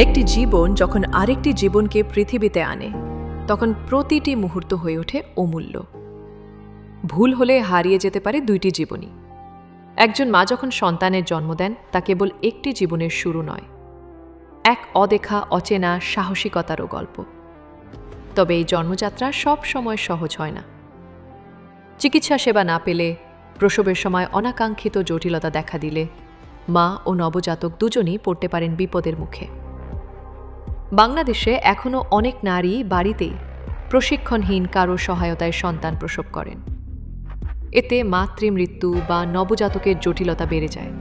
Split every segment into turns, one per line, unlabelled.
একটি জীবন যখন আরেকটি জীবনকে পৃথিবীতে আনে তখন প্রতিটি মুহূর্ত হয়ে ওঠে অমূল্য। ভুল হলে হারিয়ে যেতে পারে দুইটি জীবনই। একজন মা যখন সন্তানের জন্ম দেন তা কেবল একটি জীবনের শুরু নয়, এক অদেখা অচেনা সাহসিকতারও গল্প। তবে এই জন্মযাত্রা সব সময় সহজ হয় না। চিকিৎসা সেবা না পেলে, প্রসবের সময় অনাকাঙ্ক্ষিত জটিলতা দেখা দিলে মা ও নবজাতক দুজনই পড়তে পারেন বিপদের মুখে। বাংলাদেশে এখনও অনেক নারী বাড়িতেই প্রশিক্ষণহীন কারো সহায়তায় সন্তান প্রসব করেন। এতে মাতৃমৃত্যু বা নবজাতকের জটিলতা বেড়ে যায়।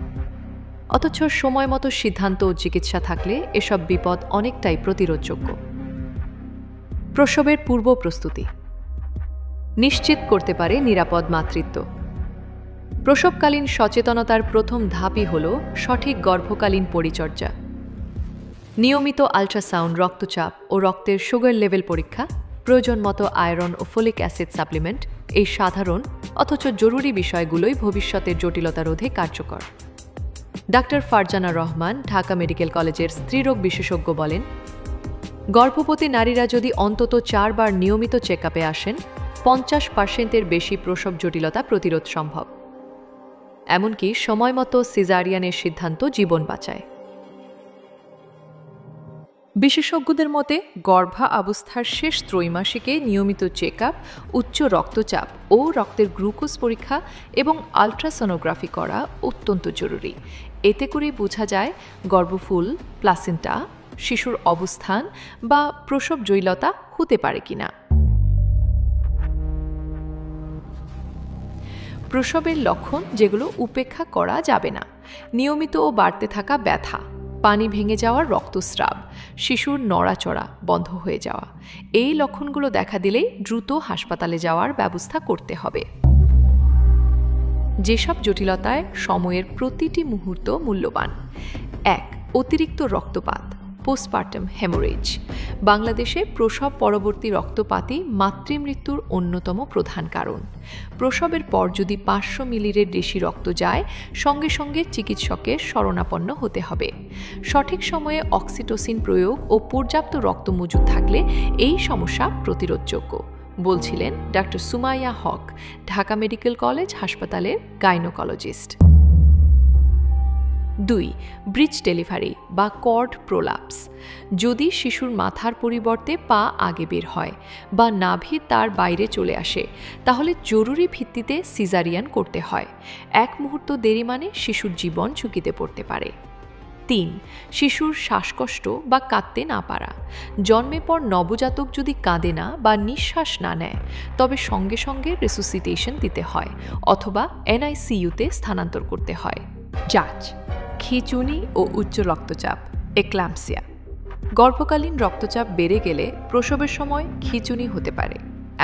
অথচ সময় মতো সিদ্ধান্ত ও চিকিৎসা থাকলে এসব বিপদ অনেকটাই প্রতিরোধযোগ্য। প্রসবের পূর্ব প্রস্তুতি নিশ্চিত করতে পারে নিরাপদ মাতৃত্ব। প্রসবকালীন সচেতনতার প্রথম ধাপই হল সঠিক গর্ভকালীন পরিচর্যা। নিয়মিত আল্ট্রাসাউন্ড, রক্তচাপ ও রক্তের সুগার লেভেল পরীক্ষা, প্রয়োজন মতো আয়রন ও ফোলিক অ্যাসিড সাপ্লিমেন্ট, এই সাধারণ অথচ জরুরি বিষয়গুলোই ভবিষ্যতের জটিলতা রোধে কার্যকর। ডাক্তার ফারজানা রহমান, ঢাকা মেডিকেল কলেজের স্ত্রীরোগ বিশেষজ্ঞ বলেন, গর্ভবতী নারীরা যদি অন্তত 4 বার নিয়মিত চেকআপে আসেন, 50% বেশি প্রসব জটিলতা প্রতিরোধ সম্ভব। এমনকি সময়মতো সিজারিয়ানের সিদ্ধান্ত জীবন বাঁচায়। বিশেষজ্ঞদের মতে গর্ভাবস্থার শেষ ত্রৈমাসিকে নিয়মিত চেকআপ, উচ্চ রক্তচাপ ও রক্তের গ্লুকোজ পরীক্ষা এবং আল্ট্রাসোনোগ্রাফি করা অত্যন্ত জরুরি। এতে করে বোঝা যায় গর্ভফুল, প্লাসেন্টা, শিশুর অবস্থান বা প্রসব জটিলতা হতে পারে কিনা। প্রসবের লক্ষণ যেগুলো উপেক্ষা করা যাবে না: নিয়মিত ও বাড়তে থাকা ব্যথা, পানি ভেঙে যাওয়ার রক্তস্রাব, শিশুর নড়াচড়া বন্ধ হয়ে যাওয়া। এই লক্ষণগুলো দেখা দিলেই দ্রুত হাসপাতালে যাওয়ার ব্যবস্থা করতে হবে। যেসব জটিলতায় সময়ের প্রতিটি মুহূর্ত মূল্যবান: 1. অতিরিক্ত রক্তপাত, পোস্টপার্টাম হেমোরেজ। বাংলাদেশে প্রসব পরবর্তী রক্তপাতই মাতৃমৃত্যুর অন্যতম প্রধান কারণ। প্রসবের পর যদি 500 মিলির বেশি রক্ত যায়, সঙ্গে সঙ্গে চিকিৎসকের শরণাপন্ন হতে হবে। সঠিক সময়ে অক্সিটোসিন প্রয়োগ ও পর্যাপ্ত রক্ত মজুদ থাকলে এই সমস্যা প্রতিরোধযোগ্য, বলছিলেন ডাক্তার সুমাইয়া হক, ঢাকা মেডিকেল কলেজ হাসপাতালের গাইনোকোলজিস্ট। 2. ব্রিচ ডেলিভারি বা কর্ড প্রোলাপস। যদি শিশুর মাথার পরিবর্তে পা আগে বের হয় বা নাভি তার বাইরে চলে আসে, তাহলে জরুরি ভিত্তিতে সিজারিয়ান করতে হয়। 1 মুহূর্ত দেরি মানে শিশুর জীবন ঝুঁকিতে পড়তে পারে। 3. শিশুর শ্বাসকষ্ট বা কাঁদতে না পারা। জন্মের পর নবজাতক যদি কাঁদে না বা নিঃশ্বাস না নেয়, তবে সঙ্গে সঙ্গে রেসুসিটেশন দিতে হয় অথবা NICUতে স্থানান্তর করতে হয়। যাচ: খিঁচুনি ও উচ্চ রক্তচাপ, এক্লাম্পসিয়া। গর্ভকালীন রক্তচাপ বেড়ে গেলে প্রসবের সময় খিঁচুনি হতে পারে।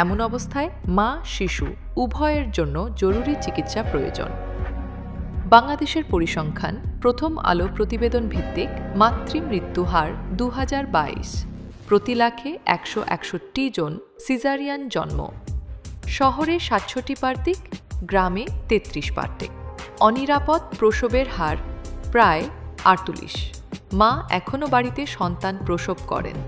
এমন অবস্থায় মা, শিশু উভয়ের জন্য জরুরি চিকিৎসা প্রয়োজন। বাংলাদেশের পরিসংখ্যান, প্রথম আলো প্রতিবেদন ভিত্তিক মাতৃমৃত্যু হার 2022, প্রতি লাখে 161 জন সিজারিয়ান জন্ম। শহরে 67 গ্রামে 33। অনিরাপদ প্রসবের হার প্রায় 48। মা এখনও বাড়িতে সন্তান প্রসব করেন।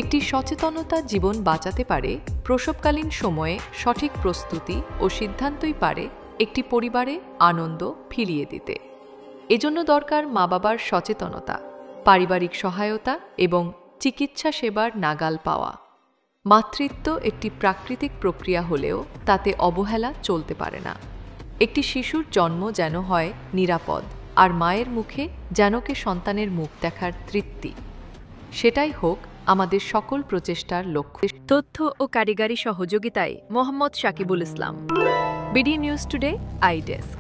একটি সচেতনতা জীবন বাঁচাতে পারে। প্রসবকালীন সময়ে সঠিক প্রস্তুতি ও সিদ্ধান্তই পারে একটি পরিবারে আনন্দ ফিরিয়ে দিতে। এজন্য দরকার মা-বাবার সচেতনতা, পারিবারিক সহায়তা এবং চিকিৎসা সেবার নাগাল পাওয়া। মাতৃত্ব একটি প্রাকৃতিক প্রক্রিয়া হলেও তাতে অবহেলা চলতে পারে না। একটি শিশুর জন্ম যেন হয় নিরাপদ, আর মায়ের মুখে যেন কে সন্তানের মুখ দেখার তৃপ্তি। সেটাই হোক আমাদের সকল প্রচেষ্টার লক্ষ্য। তথ্য ও কারিগরি সহযোগিতায় Mohammad Shakibul Islam, BD news today, I desk.